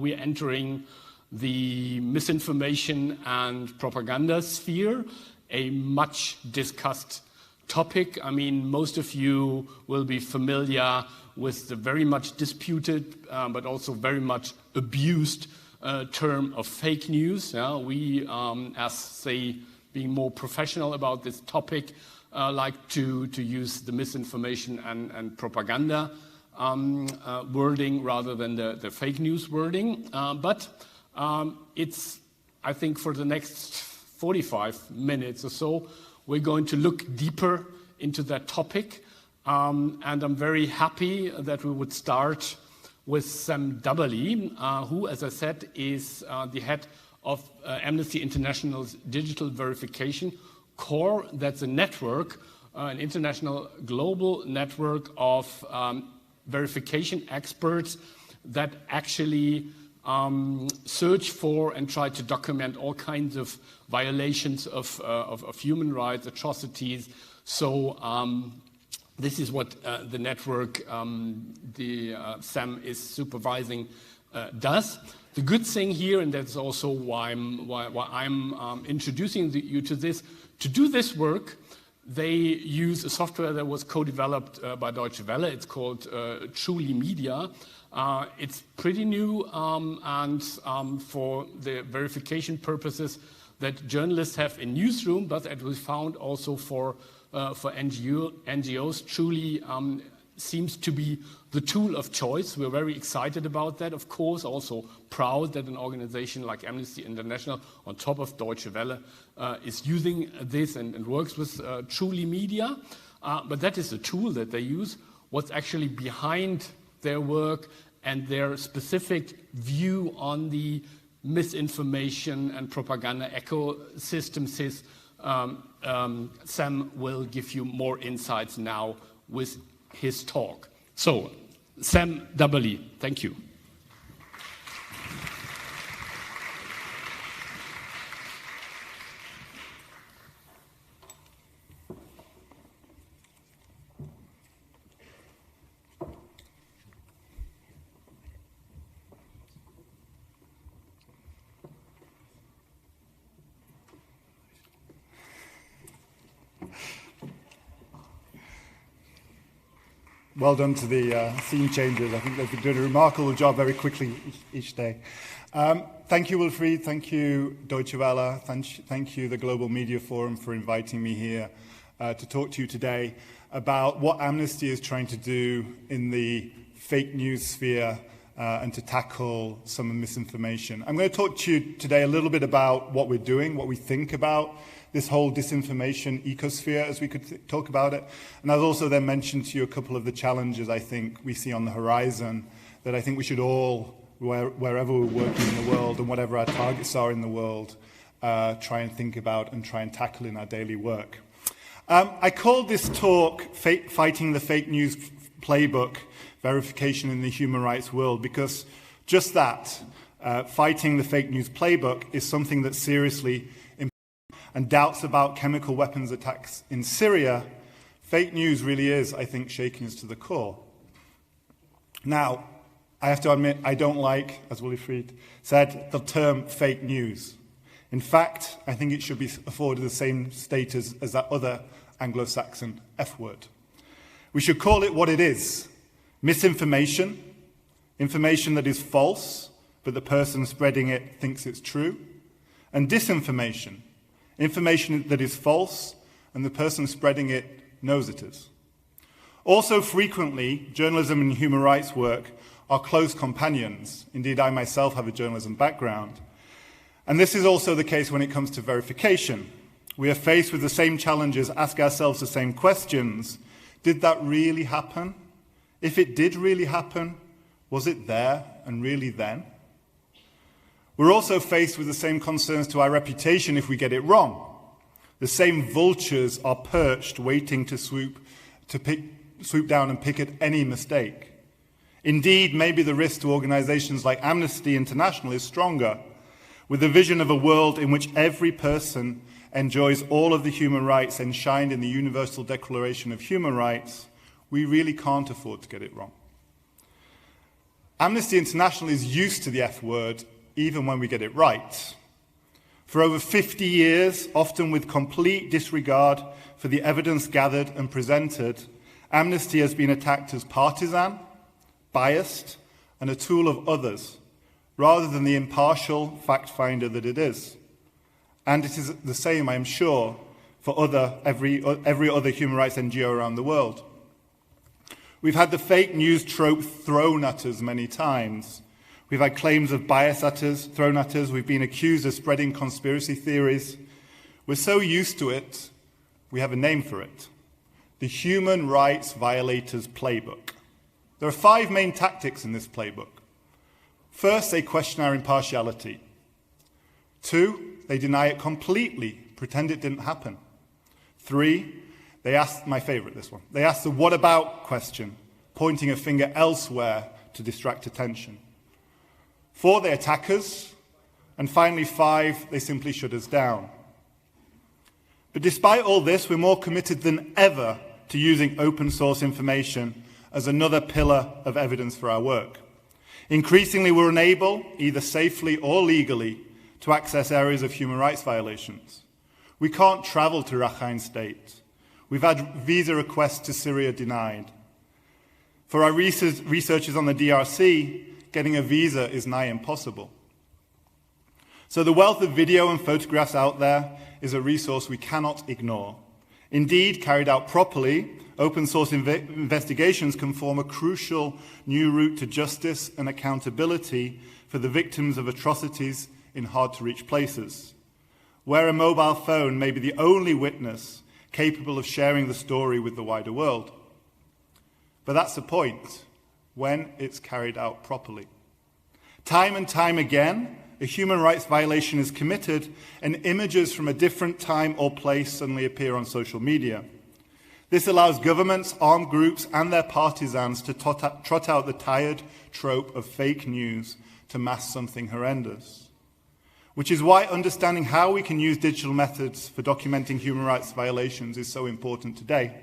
we're entering the misinformation and propaganda sphere, a much discussed topic. I mean, most of you will be familiar with the very much disputed, but also very much abused term of fake news. Yeah? We, as say, being more professional about this topic, like to use the misinformation and propaganda wording rather than the fake news wording. But it's, I think, for the next 45 minutes or so, we're going to look deeper into that topic. And I'm very happy that we would start with Sam Dubberley, who, as I said, is the head of Amnesty International's Digital Verification Core. That's a network, an international global network of verification experts that actually search for and try to document all kinds of violations of human rights, atrocities. So this is what the network Sam is supervising does. The good thing here, and that's also why I'm introducing you to this, to do this work, they use a software that was co-developed by Deutsche Welle. It's called Truly Media. It's pretty new, and for the verification purposes that journalists have in newsroom, but it was found also for NGOs. Truly seems to be the tool of choice. We're very excited about that, of course, also proud that an organization like Amnesty International, on top of Deutsche Welle, is using this and works with Truly Media. But that is a tool that they use. What's actually behind their work and their specific view on the misinformation and propaganda ecosystem is Sam will give you more insights now with his talk. So, Sam Dubberley, thank you. Well done to the scene changers. I think they've been doing a remarkable job very quickly each day. Thank you, Wilfried. Thank you, Deutsche Welle. Thank you, the Global Media Forum, for inviting me here to talk to you today about what Amnesty is trying to do in the fake news sphere and to tackle some misinformation. I'm going to talk to you today a little bit about what we're doing, what we think about this whole disinformation ecosphere, as we could talk about it. And I'll also then mention to you a couple of the challenges I think we see on the horizon that I think we should all, wherever we're working in the world and whatever our targets are in the world, try and think about and try and tackle in our daily work. I called this talk Fighting the Fake News Playbook, Verification in the Human Rights World, because just that, fighting the fake news playbook, is something that seriously and doubts about chemical weapons attacks in Syria, fake news really is, I think, shaking us to the core. Now, I have to admit, I don't like, as Wilfried said, the term fake news. In fact, I think it should be afforded the same status as that other Anglo-Saxon F word. We should call it what it is: misinformation, information that is false, but the person spreading it thinks it's true, and disinformation, information that is false, and the person spreading it knows it is. Also, frequently, journalism and human rights work are close companions. Indeed, I myself have a journalism background. And this is also the case when it comes to verification. We are faced with the same challenges, ask ourselves the same questions. Did that really happen? If it did really happen, was it there and really then? We're also faced with the same concerns to our reputation if we get it wrong. The same vultures are perched, waiting to swoop down and pick at any mistake. Indeed, maybe the risk to organizations like Amnesty International is stronger. With the vision of a world in which every person enjoys all of the human rights enshrined in the Universal Declaration of Human Rights, we really can't afford to get it wrong. Amnesty International is used to the F word, even when we get it right. For over 50 years, often with complete disregard for the evidence gathered and presented, Amnesty has been attacked as partisan, biased, and a tool of others, rather than the impartial fact finder that it is. And it is the same, I am sure, for every other human rights NGO around the world. We've had the fake news trope thrown at us many times. We've had claims of bias thrown at us. We've been accused of spreading conspiracy theories. We're so used to it, we have a name for it: the Human Rights Violators Playbook. There are 5 main tactics in this playbook. First, they question our impartiality. 2, they deny it completely, pretend it didn't happen. 3, they ask, my favorite, this one, they ask the what about question, pointing a finger elsewhere to distract attention. 4, they attack us. And finally, 5, they simply shut us down. But despite all this, we're more committed than ever to using open source information as another pillar of evidence for our work. Increasingly, we're unable, either safely or legally, to access areas of human rights violations. We can't travel to Rakhine State. We've had visa requests to Syria denied. For our researchers on the DRC, getting a visa is nigh impossible. So the wealth of video and photographs out there is a resource we cannot ignore. Indeed, carried out properly, open source investigations can form a crucial new route to justice and accountability for the victims of atrocities in hard-to-reach places, where a mobile phone may be the only witness capable of sharing the story with the wider world. But that's the point, when it's carried out properly. Time and time again, a human rights violation is committed and images from a different time or place suddenly appear on social media. This allows governments, armed groups, and their partisans to trot out the tired trope of fake news to mask something horrendous. Which is why understanding how we can use digital methods for documenting human rights violations is so important today.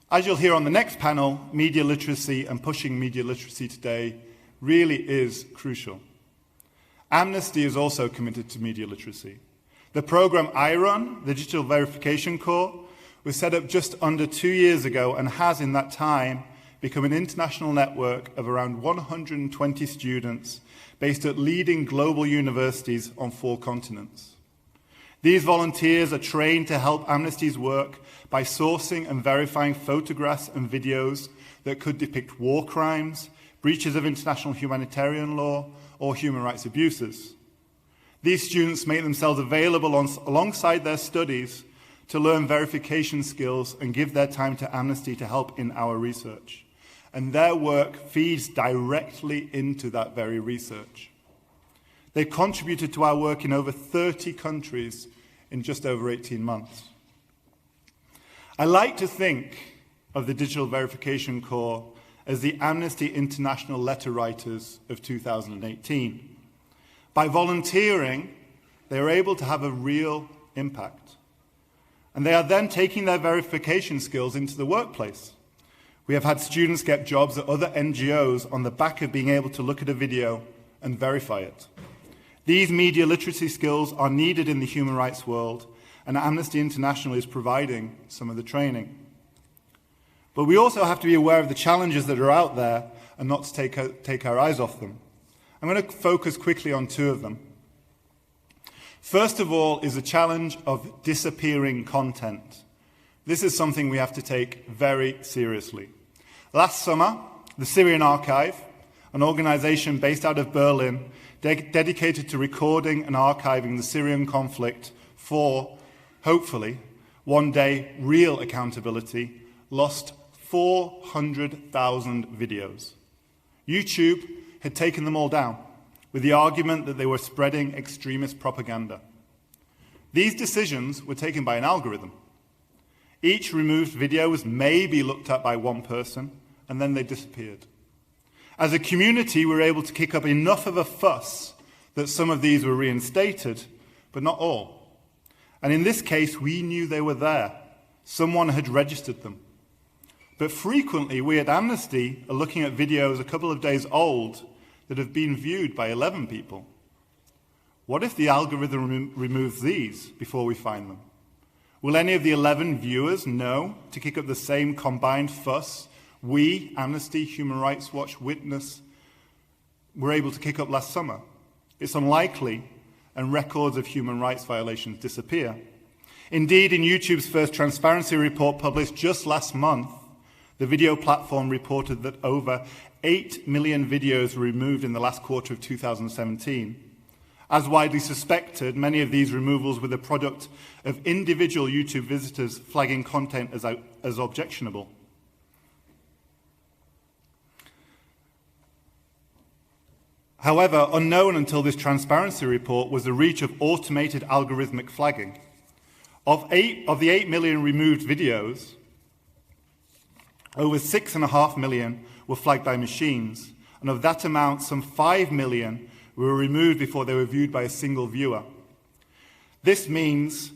As you'll hear on the next panel, media literacy and pushing media literacy today really is crucial. Amnesty is also committed to media literacy. The program I run, the Digital Verification Corps, was set up just under 2 years ago and has in that time become an international network of around 120 students based at leading global universities on 4 continents. These volunteers are trained to help Amnesty's work by sourcing and verifying photographs and videos that could depict war crimes, breaches of international humanitarian law, or human rights abuses. These students make themselves available alongside their studies to learn verification skills and give their time to Amnesty to help in our research. And their work feeds directly into that very research. They contributed to our work in over 30 countries in just over 18 months. I like to think of the Digital Verification Corps as the Amnesty International letter writers of 2018. By volunteering, they are able to have a real impact. And they are then taking their verification skills into the workplace. We have had students get jobs at other NGOs on the back of being able to look at a video and verify it. These media literacy skills are needed in the human rights world, and Amnesty International is providing some of the training. But we also have to be aware of the challenges that are out there and not to take our eyes off them. I'm going to focus quickly on 2 of them. First of all is the challenge of disappearing content. This is something we have to take very seriously. Last summer, the Syrian Archive, an organization based out of Berlin, dedicated to recording and archiving the Syrian conflict for, hopefully, one day real accountability, lost 400,000 videos. YouTube had taken them all down with the argument that they were spreading extremist propaganda. These decisions were taken by an algorithm. Each removed video was maybe looked at by one person, and then they disappeared. As a community, we were able to kick up enough of a fuss that some of these were reinstated, but not all. And in this case, we knew they were there. Someone had registered them. But frequently, we at Amnesty are looking at videos a couple of days old that have been viewed by 11 people. What if the algorithm removes these before we find them? Will any of the 11 viewers know to kick up the same combined fuss we, Amnesty, Human Rights Watch, Witness, were able to kick up last summer? It's unlikely, and records of human rights violations disappear. Indeed, in YouTube's first transparency report published just last month, the video platform reported that over 8 million videos were removed in the last quarter of 2017. As widely suspected, many of these removals were the product of individual YouTube visitors flagging content as objectionable. However, unknown until this transparency report was the reach of automated algorithmic flagging. Of the 8 million removed videos, over 6.5 million were flagged by machines, and of that amount, some 5 million were removed before they were viewed by a single viewer. This means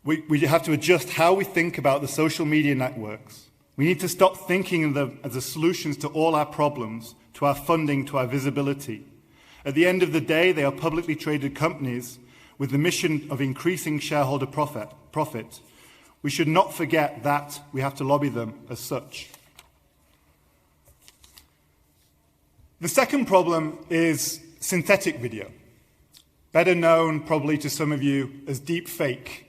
we have to adjust how we think about the social media networks. We need to stop thinking of them as the solutions to all our problems, to our funding, to our visibility. At the end of the day, they are publicly traded companies with the mission of increasing shareholder profit. We should not forget that we have to lobby them as such. The second problem is synthetic video, better known probably to some of you as deep fake.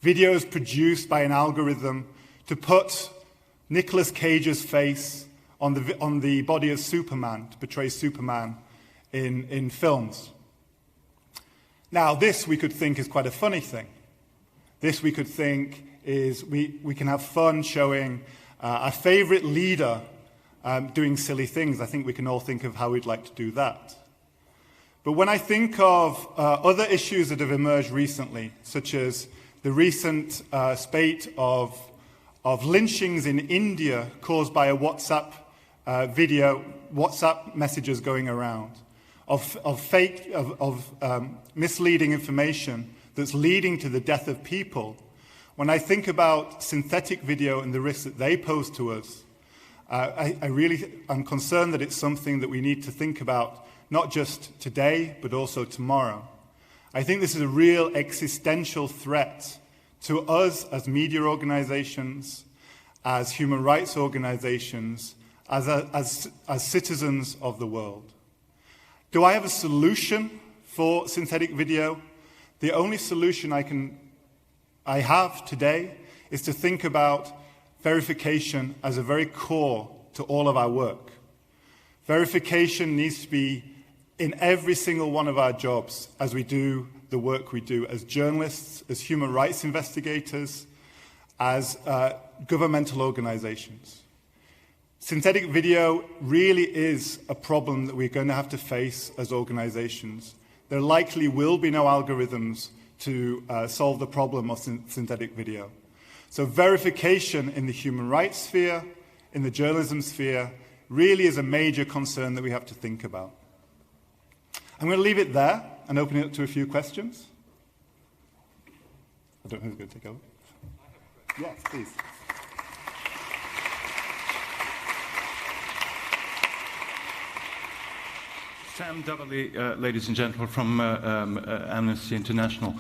Videos produced by an algorithm to put Nicolas Cage's face on the body of Superman, to portray Superman in films. Now, this we could think is quite a funny thing. This we could think is we can have fun showing our favorite leader doing silly things. I think we can all think of how we'd like to do that. But when I think of other issues that have emerged recently, such as the recent spate of lynchings in India caused by a WhatsApp WhatsApp messages going around, of misleading information that's leading to the death of people, when I think about synthetic video and the risks that they pose to us, I'm concerned that it's something that we need to think about, not just today, but also tomorrow. I think this is a real existential threat to us as media organizations, as human rights organizations, as citizens of the world. Do I have a solution for synthetic video? The only solution I have today is to think about verification as a very core to all of our work. Verification needs to be in every single one of our jobs as we do the work we do as journalists, as human rights investigators, as governmental organizations. Synthetic video really is a problem that we're going to have to face as organizations. There likely will be no algorithms to solve the problem of synthetic video. So verification in the human rights sphere, in the journalism sphere, really is a major concern that we have to think about. I'm going to leave it there and open it up to a few questions. I don't know who's going to take over. Yes, please. Sam Dubberley, ladies and gentlemen, from Amnesty International.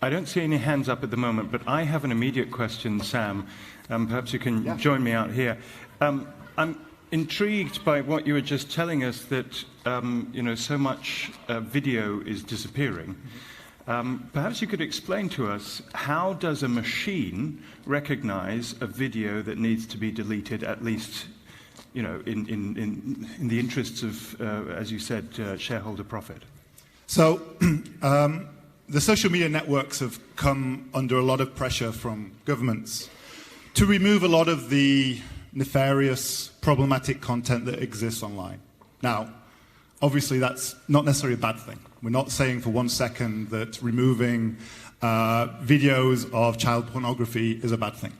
I don't see any hands up at the moment, but I have an immediate question, Sam. Perhaps you can join me out here. I'm intrigued by what you were just telling us, that so much video is disappearing. Perhaps you could explain to us, how does a machine recognize a video that needs to be deleted, at least in the interests of, as you said, shareholder profit? So the social media networks have come under a lot of pressure from governments to remove a lot of the nefarious, problematic content that exists online. Now, obviously that's not necessarily a bad thing. We're not saying for 1 second that removing videos of child pornography is a bad thing.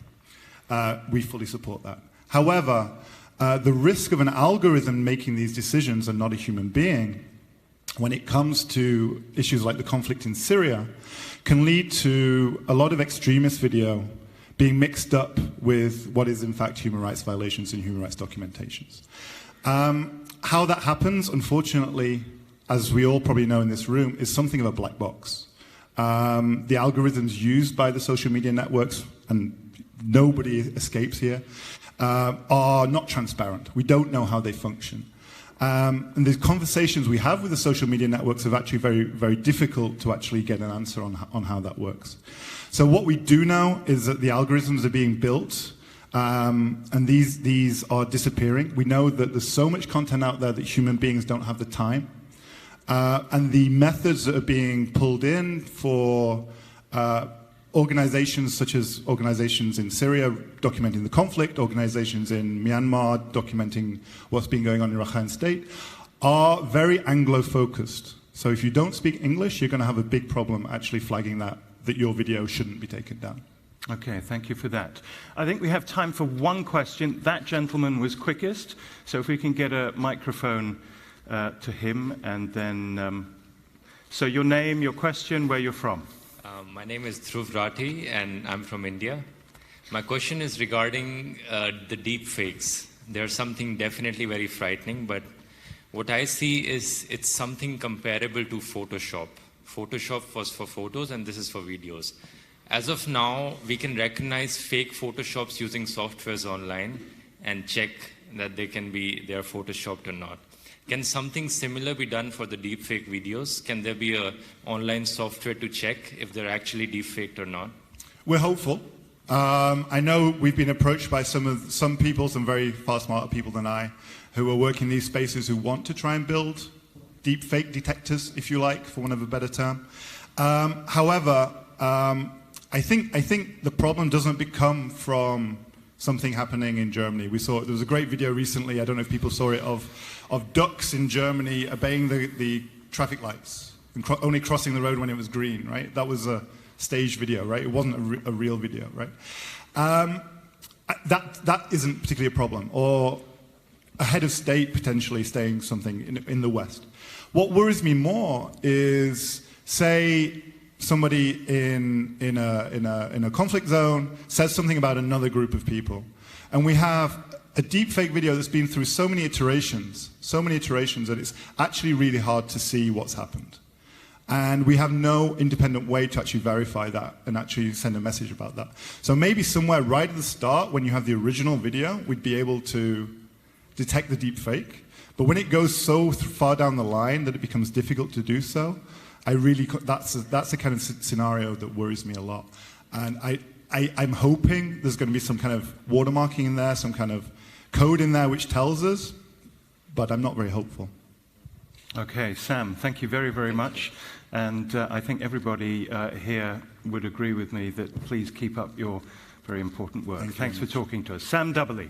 We fully support that. However, the risk of an algorithm making these decisions and not a human being, when it comes to issues like the conflict in Syria, can lead to a lot of extremist video being mixed up with what is in fact human rights violations and human rights documentations. How that happens, unfortunately, as we all probably know in this room, is something of a black box. The algorithms used by the social media networks, and nobody escapes here, are not transparent. We don't know how they function. And the conversations we have with the social media networks are actually very, very difficult to actually get an answer on how that works. So what we do know is that the algorithms are being built, and these are disappearing. We know that there's so much content out there that human beings don't have the time. And the methods that are being pulled in for organizations such as organizations in Syria documenting the conflict, organizations in Myanmar documenting what's been going on in Rakhine State, are very Anglo-focused. So if you don't speak English, you're going to have a big problem actually flagging that your video shouldn't be taken down. Okay, thank you for that. I think we have time for one question. That gentleman was quickest, so if we can get a microphone to him, and then, so your name, your question, where you're from. My name is Dhruv Rathi, and I'm from India. My question is regarding the deep fakes. There's something definitely very frightening, but what I see is it's something comparable to Photoshop. Photoshop was for photos, and this is for videos. As of now, we can recognize fake Photoshops using softwares online and check that they are Photoshopped or not. Can something similar be done for the deepfake videos? Can there be an online software to check if they're actually deepfaked or not? We're hopeful. I know we've been approached by some people, some very far smarter people than I, who are working in these spaces who want to try and build deepfake detectors, if you like, for want of a better term. However, I think the problem doesn't become from something happening in Germany. There was a great video recently, I don't know if people saw it, of ducks in Germany obeying the traffic lights and only crossing the road when it was green, right? That was a staged video, right? It wasn't a real video, right? That isn't particularly a problem. Or a head of state potentially saying something in the West. What worries me more is, say, somebody in a conflict zone says something about another group of people, and we have a deepfake video that's been through so many iterations that it's actually really hard to see what's happened. And we have no independent way to actually verify that and actually send a message about that. So maybe somewhere right at the start, when you have the original video, we'd be able to detect the deepfake. But when it goes so far down the line that it becomes difficult to do so, that's the kind of scenario that worries me a lot. And I'm hoping there's going to be some kind of watermarking in there, some kind of code in there which tells us, but I'm not very hopeful. Okay, Sam, thank you very, very much. And I think everybody here would agree with me that please keep up your very important work. Thanks for talking to us. Sam Dubberley.